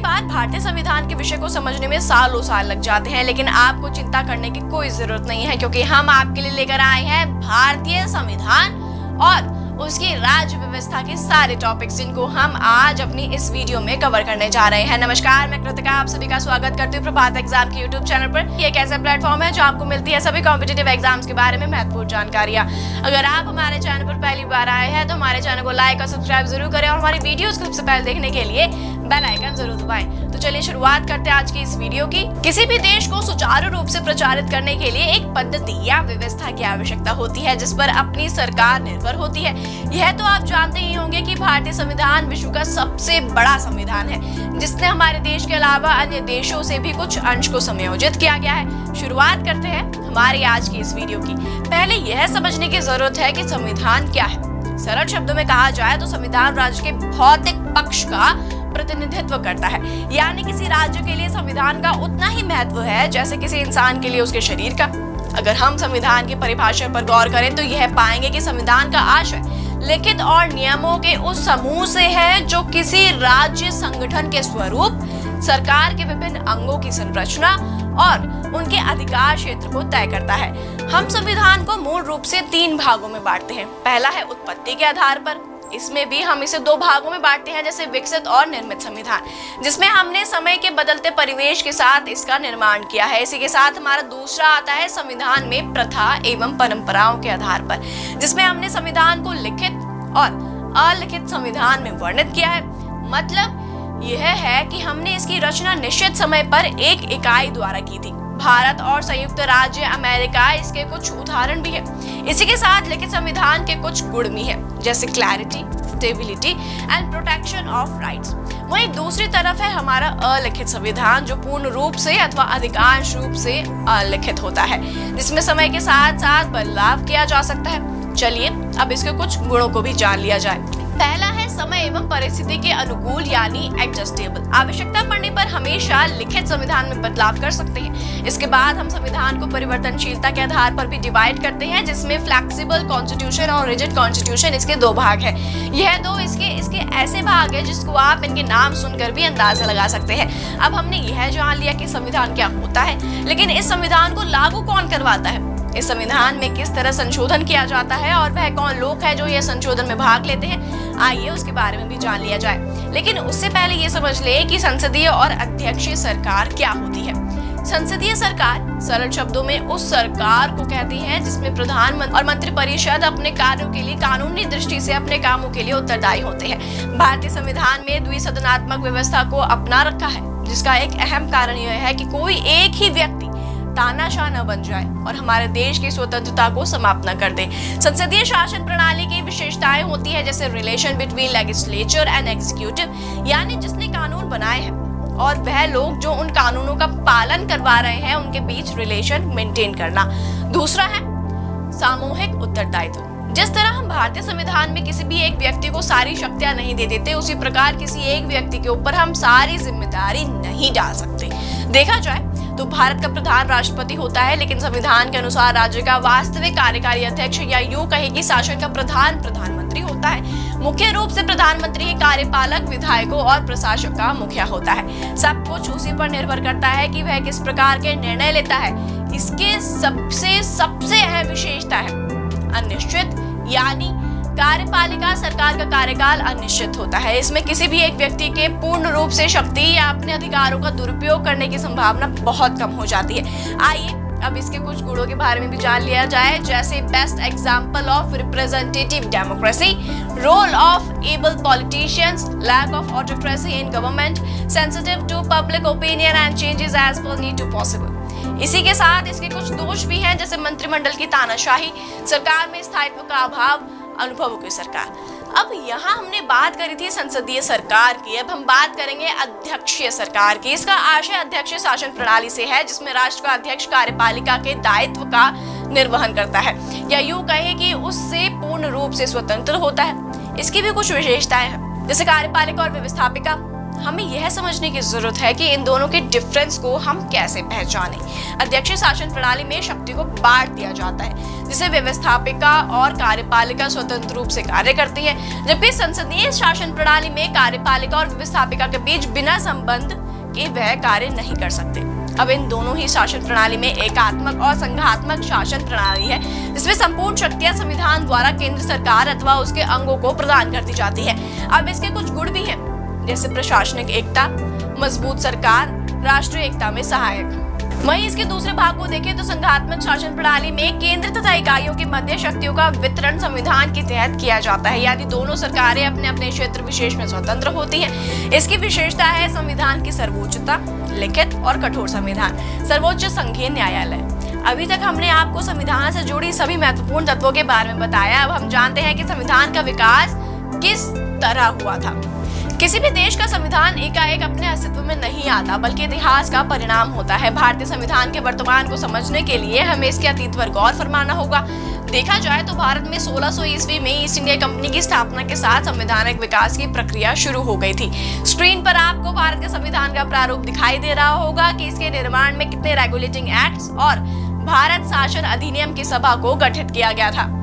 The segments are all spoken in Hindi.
बार भारतीय संविधान के विषय को समझने में सालों साल लग जाते हैं, लेकिन आपको चिंता करने की कोई जरूरत नहीं है, क्योंकि हम आपके लिए लेकर आए हैं भारतीय संविधान और उसकी राज्य व्यवस्था के सारे टॉपिक्स, जिनको हम आज अपनी इस वीडियो में कवर करने जा रहे हैं। नमस्कार, मैं कृतिका आप सभी का स्वागत करती हूँ प्रभात एग्जाम के यूट्यूब चैनल पर। ये एक ऐसा प्लेटफॉर्म है जो आपको मिलती है सभी कॉम्पिटिटिव एग्जाम्स के बारे में महत्वपूर्ण जानकारियाँ। अगर आप हमारे चैनल पर पहली बार आए हैं तो हमारे चैनल को लाइक और सब्सक्राइब जरूर करें और हमारी वीडियोस सबसे पहले देखने के लिए बेल आइकन जरूर दबाएं। तो चलिए शुरुआत करते हैं आज की इस वीडियो की। किसी भी देश को सुचारू रूप से प्रचारित करने के लिए एक पद्धति या व्यवस्था की आवश्यकता होती है, जिस पर अपनी सरकार निर्भर होती है। यह तो आप जानते ही होंगे कि भारतीय संविधान विश्व का सबसे बड़ा संविधान है, जिसने हमारे देश के अलावा अन्य देशों से भी कुछ अंश को समायोजित किया गया है। शुरुआत करते हैं हमारी आज की इस वीडियो की। पहले यह समझने की जरूरत है कि संविधान क्या है। सरल शब्दों में कहा जाए तो संविधान राज्य के भौतिक पक्ष का प्रतिनिधित्व करता है, यानी किसी राज्य के लिए संविधान का उतना ही महत्व है जैसे किसी इंसान के लिए उसके शरीर का। अगर हम संविधान की परिभाषा पर गौर करें तो यह पाएंगे कि संविधान का आशय लिखित और नियमों के उस समूह से है जो किसी राज्य संगठन के स्वरूप, सरकार के विभिन्न अंगों की संरचना और उनके अधिकार क्षेत्र को तय करता है। हम संविधान को मूल रूप से 3 भागों में बांटते हैं। पहला है उत्पत्ति के आधार पर। इसमें भी हम इसे 2 भागों में बांटते हैं, जैसे विकसित और निर्मित संविधान, जिसमें हमने समय के बदलते परिवेश के साथ इसका निर्माण किया है। इसी के साथ हमारा दूसरा आता है संविधान में प्रथा एवं परंपराओं के आधार पर, जिसमें हमने संविधान को लिखित और अलिखित संविधान में वर्णित किया है। मतलब यह है कि हमने इसकी रचना निश्चित समय पर एक इकाई द्वारा की थी। भारत और संयुक्त राज्य अमेरिका इसके कुछ उदाहरण भी है। इसी के साथ लिखित संविधान के कुछ गुण भी हैं, जैसे clarity, stability and protection of rights. वहीं दूसरी तरफ है हमारा अलिखित संविधान, जो पूर्ण रूप से अथवा अधिकांश रूप से अलिखित होता है, जिसमें समय के साथ साथ बदलाव किया जा सकता है। चलिए अब इसके कुछ गुणों को भी जान लिया जाए। पहला है समय एवं परिस्थिति के अनुकूल, यानी एडजस्टेबल। आवश्यकता पड़ने पर हमेशा लिखित संविधान में बदलाव कर सकते हैं। इसके बाद हम संविधान को परिवर्तनशीलता के आधार पर भी डिवाइड करते हैं, जिसमें फ्लेक्सिबल कॉन्स्टिट्यूशन और रिजिड कॉन्स्टिट्यूशन इसके 2 भाग हैं। यह 2 इसके ऐसे भाग है जिसको आप इनके नाम सुनकर भी अंदाजा लगा सकते हैं। अब हमने यह जान लिया कि संविधान क्या होता है, लेकिन इस संविधान को लागू कौन करवाता है, इस संविधान में किस तरह संशोधन किया जाता है और वह कौन लोग हैं जो ये संशोधन में भाग लेते हैं, आइए उसके बारे में भी जान लिया जाए। लेकिन उससे पहले ये समझ ले कि संसदीय और अध्यक्षीय सरकार क्या होती है। संसदीय सरकार सरल शब्दों में उस सरकार को कहती है जिसमें प्रधानमंत्री और मंत्रिपरिषद अपने कार्यों के लिए कानूनी दृष्टि से अपने कामों के लिए उत्तरदायी होते हैं। भारतीय संविधान में द्विसदनात्मक व्यवस्था को अपना रखा है, जिसका एक अहम कारण यह है कि कोई एक ही व्यक्ति तानाशाह न बन जाए और हमारे देश की स्वतंत्रता को समाप्त न कर दे। संसदीय शासन प्रणाली की विशेषताएं होती है, जैसे relation between legislature and executive, यानी जिसने कानून बनाए हैं और वह लोग जो उन कानूनों का पालन करवा रहे हैं, उनके बीच रिलेशन मेंटेन करना। दूसरा है सामूहिक उत्तरदायित्व। जिस तरह हम भारतीय संविधान में किसी भी एक व्यक्ति को सारी शक्तियां नहीं दे देते, उसी प्रकार किसी एक व्यक्ति के ऊपर हम सारी जिम्मेदारी नहीं डाल सकते। देखा जाए तो भारत का प्रधान राष्ट्रपति होता है, लेकिन संविधान के अनुसार राज्य का वास्तविक कार्यकारी अध्यक्ष, या यूं कहे कि शासन का प्रधान प्रधानमंत्री होता है। मुख्य रूप से प्रधानमंत्री ही कार्यपालक, विधायकों और प्रशासक का मुखिया होता है। सब कुछ उसी पर निर्भर करता है कि वह किस प्रकार के निर्णय लेता है। इसके सबसे अहम विशेषता है अनिश्चित, यानी कार्यपालिका सरकार का कार्यकाल अनिश्चित होता है। इसमें किसी भी एक व्यक्ति के पूर्ण रूप से शक्ति या अपने अधिकारों का दुरुपयोग करने की संभावना बहुत कम हो जाती है। आइए अब इसके कुछ गुणों के बारे में भी जान लिया जाए, जैसे best example of representative democracy, role of able politicians, lack of autocracy in government, sensitive to public opinion and changes as per need to possible. इसी के साथ इसके कुछ दोष भी हैं, जैसे मंत्रिमंडल की तानाशाही, सरकार में स्थायित्व का अभाव, अनुभवों की सरकार। अब यहाँ हमने बात करी थी संसदीय सरकार की, अब हम बात करेंगे अध्यक्षीय सरकार की। इसका आशय अध्यक्षीय शासन प्रणाली से है, जिसमें राष्ट्र का अध्यक्ष कार्यपालिका के दायित्व का निर्वहन करता है, या यूं कहे कि उससे पूर्ण रूप से स्वतंत्र होता है। इसकी भी कुछ विशेषताएं हैं, जैसे कार्यपालिका और व्यवस्थापिका। हमें यह समझने की जरूरत है कि इन दोनों के डिफरेंस को हम कैसे पहचानें। अध्यक्षीय शासन प्रणाली में शक्ति को बांट दिया जाता है, जिसे व्यवस्थापिका और कार्यपालिका स्वतंत्र रूप से कार्य करती है, जबकि संसदीय शासन प्रणाली में कार्यपालिका और व्यवस्थापिका के बीच बिना संबंध के वह कार्य नहीं कर सकते। अब इन दोनों ही शासन प्रणाली में एकात्मक और संघात्मक शासन प्रणाली है, जिसमें संपूर्ण शक्तियां संविधान द्वारा केंद्र सरकार अथवा उसके अंगों को प्रदान कर दी जाती है। अब इसके कुछ गुण भी हैं, जैसे प्रशासनिक एकता, मजबूत सरकार, राष्ट्रीय एकता में सहायक। वहीं इसके दूसरे भाग को देखें तो संघात्मक शासन प्रणाली में केंद्र तथा इकाइयों के मध्य शक्तियों का वितरण संविधान के तहत किया जाता है, यानी दोनों सरकारें अपने अपने क्षेत्र विशेष में स्वतंत्र होती हैं। इसकी विशेषता है संविधान की सर्वोच्चता, लिखित और कठोर संविधान, सर्वोच्च संघीय न्यायालय। अभी तक हमने आपको संविधान से जुड़ी सभी महत्वपूर्ण तत्वों के बारे में बताया। अब हम जानते हैं कि संविधान का विकास किस तरह हुआ था। किसी भी देश का संविधान एकाएक अपने अस्तित्व में नहीं आता, बल्कि इतिहास का परिणाम होता है। भारतीय संविधान के वर्तमान को समझने के लिए हमें इसके अतीत पर गौर फरमाना होगा। देखा जाए तो भारत में 1600 ईस्वी में ईस्ट इंडिया कंपनी की स्थापना के साथ संवैधानिक विकास की प्रक्रिया शुरू हो गई थी। स्क्रीन पर आपको भारत के संविधान का प्रारूप दिखाई दे रहा होगा कि इसके निर्माण में कितने रेगुलेटिंग एक्ट्स और भारत शासन अधिनियम की सभा को गठित किया गया था।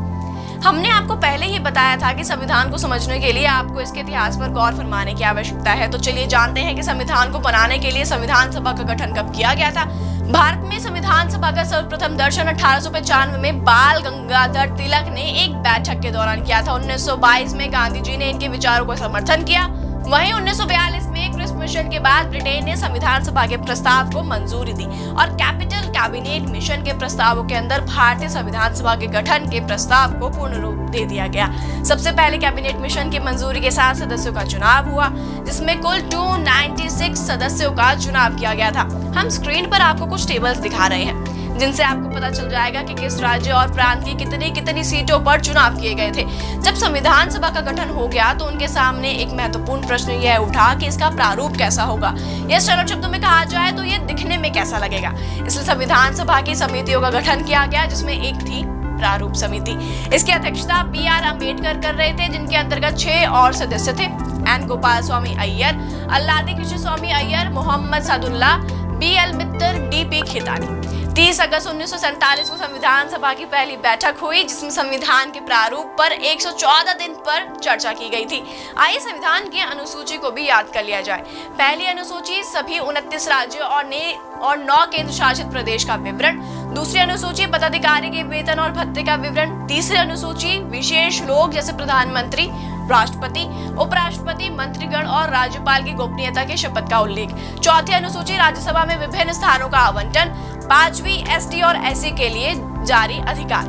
हमने आपको पहले ही बताया था कि संविधान को समझने के लिए आपको इसके इतिहास पर गौर फरमाने की आवश्यकता है। तो चलिए जानते हैं कि संविधान को बनाने के लिए संविधान सभा का गठन कब किया गया था। भारत में संविधान सभा का सर्वप्रथम दर्शन 1895 में बाल गंगाधर तिलक ने एक बैठक के दौरान किया था। 1922 में गांधी जी ने इनके विचारों को समर्थन किया। वहीं 1942 में क्रिप्स मिशन के बाद ब्रिटेन ने संविधान सभा के प्रस्ताव को मंजूरी दी और कैपिटल कैबिनेट मिशन के प्रस्तावों के अंदर भारतीय संविधान सभा के गठन के प्रस्ताव को पूर्ण रूप दे दिया गया। सबसे पहले कैबिनेट मिशन की मंजूरी के साथ सदस्यों का चुनाव हुआ, जिसमें कुल 296 सदस्यों का चुनाव किया गया था। हम स्क्रीन पर आपको कुछ टेबल्स दिखा रहे हैं, जिनसे आपको पता चल जाएगा कि किस राज्य और प्रांत की कितनी सीटों पर चुनाव किए गए थे। जब संविधान सभा का गठन हो गया तो उनके सामने एक महत्वपूर्ण प्रश्न यह उठा कि इसका प्रारूप कैसा होगा। यह सरल शब्दों में कहा जाए तो यह दिखने में कैसा लगेगा। इसलिए संविधान सभा की समितियों का गठन किया गया, जिसमें एक थी प्रारूप समिति। इसकी अध्यक्षता B.R. अम्बेडकर कर रहे थे, जिनके अंतर्गत 6 और सदस्य थे। N. गोपाल स्वामी अय्यर, अल्लादी कृष्ण स्वामी अय्यर, मोहम्मद सादुल्ला, B.L. मित्तर, D.P. खेतानी। 30 अगस्त 1947 को संविधान सभा की पहली बैठक हुई, जिसमें संविधान के प्रारूप पर 114 दिन पर चर्चा की गई थी। आइए संविधान की अनुसूची को भी याद कर लिया जाए। पहली अनुसूची सभी 29 राज्यों और 9 केंद्र शासित प्रदेश का विवरण। दूसरी अनुसूची पदाधिकारी के वेतन और भत्ते का विवरण। तीसरी अनुसूची विशेष लोग जैसे प्रधानमंत्री, राष्ट्रपति, उपराष्ट्रपति, मंत्रीगण और राज्यपाल की गोपनीयता की शपथ का उल्लेख। चौथी अनुसूची राज्यसभा में विभिन्न स्थानों का आवंटन। 5वीं ST और SC के लिए जारी अधिकार।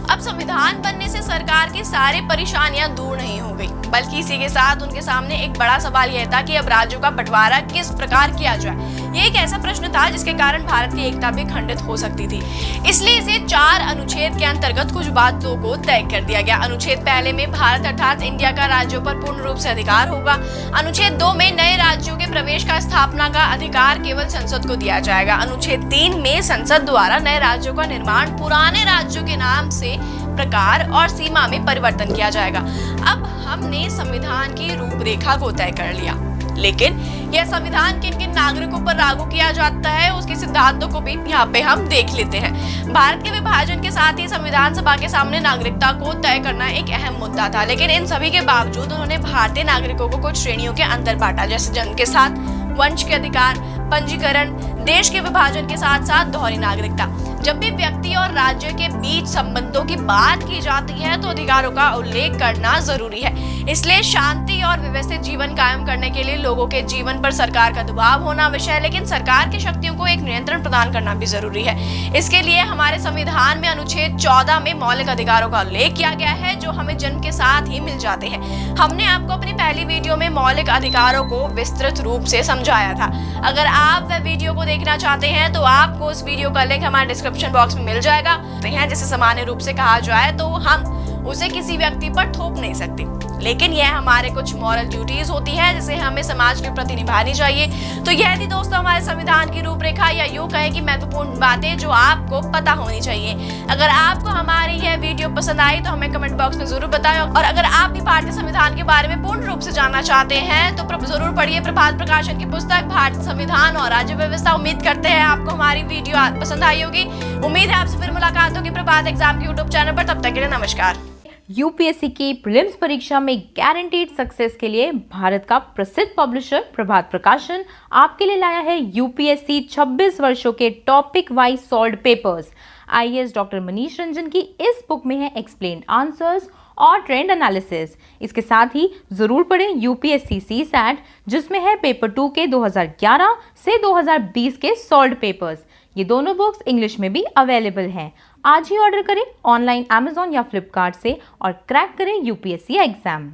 अब संविधान बनने से सरकार की सारी परेशानियां दूर नहीं हो गई, बल्कि इसी के साथ उनके सामने एक बड़ा सवाल यह था कि अब राज्यों का बंटवारा किस प्रकार किया जाए। ये एक ऐसा प्रश्न था जिसके कारण भारत की एकता भी खंडित हो सकती थी। इसलिए इसे 4 अनुच्छेद के अंतर्गत कुछ बातों को तय कर दिया गया। अनुच्छेद पहले में भारत अर्थात इंडिया का राज्यों पर पूर्ण रूप से अधिकार होगा। अनुच्छेद 2 में नए राज्यों के प्रवेश का स्थापना का अधिकार केवल संसद को दिया जाएगा। अनुच्छेद 3 में संसद द्वारा नए राज्यों का निर्माण पुराने राज्यों के नाम से प्रकार और सीमा में परिवर्तन किया जाएगा। अब हमने संविधान की रूपरेखा को तय कर लिया, लेकिन यह संविधान किन किन नागरिकों पर लागू किया जाता है उसके सिद्धांतों को भी यहाँ पे हम देख लेते हैं। भारत के विभाजन के साथ ही संविधान सभा के सामने नागरिकता को तय करना एक अहम मुद्दा था, लेकिन इन सभी के बावजूद उन्होंने भारतीय नागरिकों को कुछ श्रेणियों के अंदर बांटा, जैसे जन्म के साथ, वंश के अधिकार, पंजीकरण, देश के विभाजन के साथ साथ दोहरी नागरिकता। जब भी व्यक्ति और राज्य के बीच संबंधों की बात की जाती है तो अधिकारों का उल्लेख करना जरूरी है। इसलिए शांति और व्यवस्थित जीवन कायम करने के लिए लोगों के जीवन पर सरकार का दबाव होना आवश्यक है, लेकिन सरकार की शक्तियों को एक नियंत्रण प्रदान करना भी जरूरी है। इसके लिए हमारे संविधान में अनुच्छेद 14 में मौलिक अधिकारों का उल्लेख किया गया है, जो हमें जन्म के साथ ही मिल जाते हैं। हमने आपको अपनी पहली वीडियो में मौलिक अधिकारों को विस्तृत रूप से समझाया था। अगर आप वह वीडियो को देखना चाहते हैं तो आपको उस वीडियो का लिंक हमारे डिस्क्रिप्शन बॉक्स में मिल जाएगा। जैसे सामान्य रूप से कहा जाए तो हम उसे किसी व्यक्ति पर थोप नहीं सकते, लेकिन यह हमारे कुछ मॉरल ड्यूटीज होती है जिसे हमें समाज के प्रति निभानी चाहिए। तो यह थी दोस्तों हमारे संविधान की रूपरेखा, या यूं कहें कि महत्वपूर्ण बातें जो आपको पता होनी चाहिए। अगर आपको हमारी यह वीडियो पसंद आई तो हमें कमेंट बॉक्स में जरूर बताएं, और अगर आप भी भारतीय संविधान के बारे में पूर्ण रूप से जानना चाहते हैं तो जरूर पढ़िए प्रभात प्रकाशन की पुस्तक भारतीय संविधान और राज्य व्यवस्था। उम्मीद करते हैं आपको हमारी वीडियो पसंद आई होगी। उम्मीद है आपसे फिर मुलाकात होगी प्रभात एग्जाम के यूट्यूब चैनल पर। तब तक के लिए नमस्कार। यूपीएससी की प्रीलिम्स परीक्षा में गारंटीड सक्सेस के लिए भारत का प्रसिद्ध पब्लिशर प्रभात प्रकाशन आपके लिए लाया है यूपीएससी 26 वर्षों के topic wise solved papers. IAS doctor Manish Ranjan की इस बुक में है एक्सप्लेन्ड आंसर्स और ट्रेंड एनालिसिस। इसके साथ ही जरूर पढ़ें यूपीएससी सीसैट, जिसमें है पेपर 2 के 2011 से 2020 के सॉल्व्ड पेपर्स। ये दोनों बुक्स इंग्लिश में भी अवेलेबल हैं। आज ही ऑर्डर करें ऑनलाइन अमेजॉन या फ्लिपकार्ट से और क्रैक करें यूपीएससी एग्जाम।